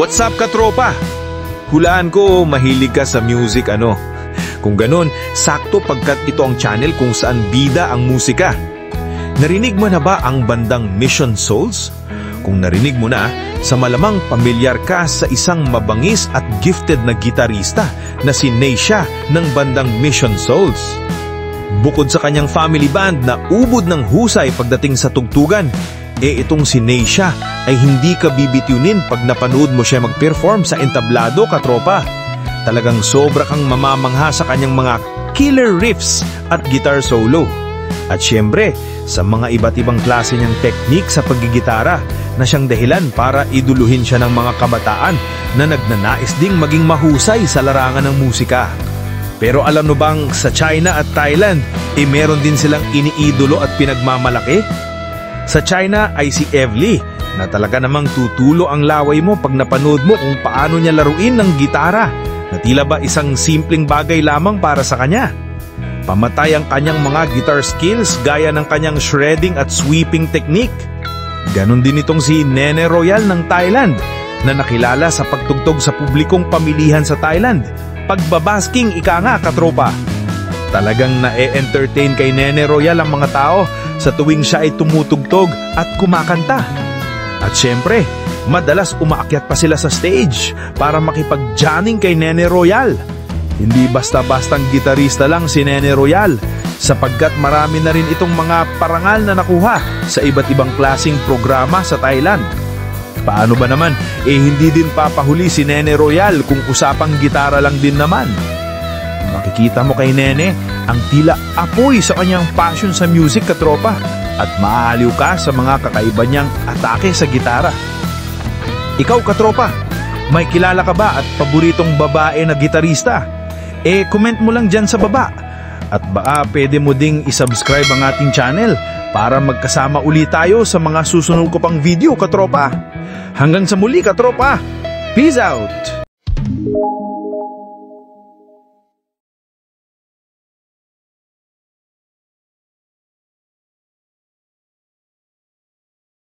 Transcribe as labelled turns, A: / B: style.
A: What's up katropa? Hulaan ko mahilig ka sa music ano. Kung ganun, sakto pagkat ito ang channel kung saan bida ang musika. Narinig mo na ba ang bandang Mission Souls? Kung narinig mo na, sa malamang pamilyar ka sa isang mabangis at gifted na gitarista na si Neisha ng bandang Mission Souls. Bukod sa kanyang family band na ubod ng husay pagdating sa tugtugan, itong si Neisha ay hindi ka bibitunin pag napanood mo siya mag-perform sa entablado katropa. Talagang sobra kang mamamangha sa kanyang mga killer riffs at guitar solo. At syempre, sa mga iba't ibang klase niyang technique sa paggigitara na siyang dahilan para iduluhin siya ng mga kabataan na nagnanais ding maging mahusay sa larangan ng musika. Pero alam mo bang sa China at Thailand, meron din silang iniidolo at pinagmamalaki? Sa China ay si Evely na talaga namang tutulo ang laway mo pag napanood mo kung paano niya laruin ng gitara na tila ba isang simpleng bagay lamang para sa kanya. Pamatay ang kanyang mga guitar skills gaya ng kanyang shredding at sweeping technique. Ganon din itong si Nene Royal ng Thailand na nakilala sa pagtugtog sa publikong pamilihan sa Thailand. Pagbabasking ika nga katropa. Talagang na-entertain kay Nene Royal ang mga tao sa tuwing siya ay tumutugtog at kumakanta. At syempre, madalas umaakyat pa sila sa stage para makipag-jamming kay Nene Royal. Hindi basta-bastang gitarista lang si Nene Royal, sapagkat marami na rin itong mga parangal na nakuha sa iba't ibang klaseng programa sa Thailand. Paano ba naman, hindi din papahuli si Nene Royal kung usapang gitara lang din naman. Makikita mo kay Nene ang tila apoy sa kanyang passion sa music katropa at maaaliw ka sa mga kakaiba niyang atake sa gitara. Ikaw katropa, may kilala ka ba at paboritong babae na gitarista? Comment mo lang dyan sa baba. At baka pwede mo ding isubscribe ang ating channel para magkasama ulit tayo sa mga susunod ko pang video katropa. Hanggang sa muli katropa. Peace out!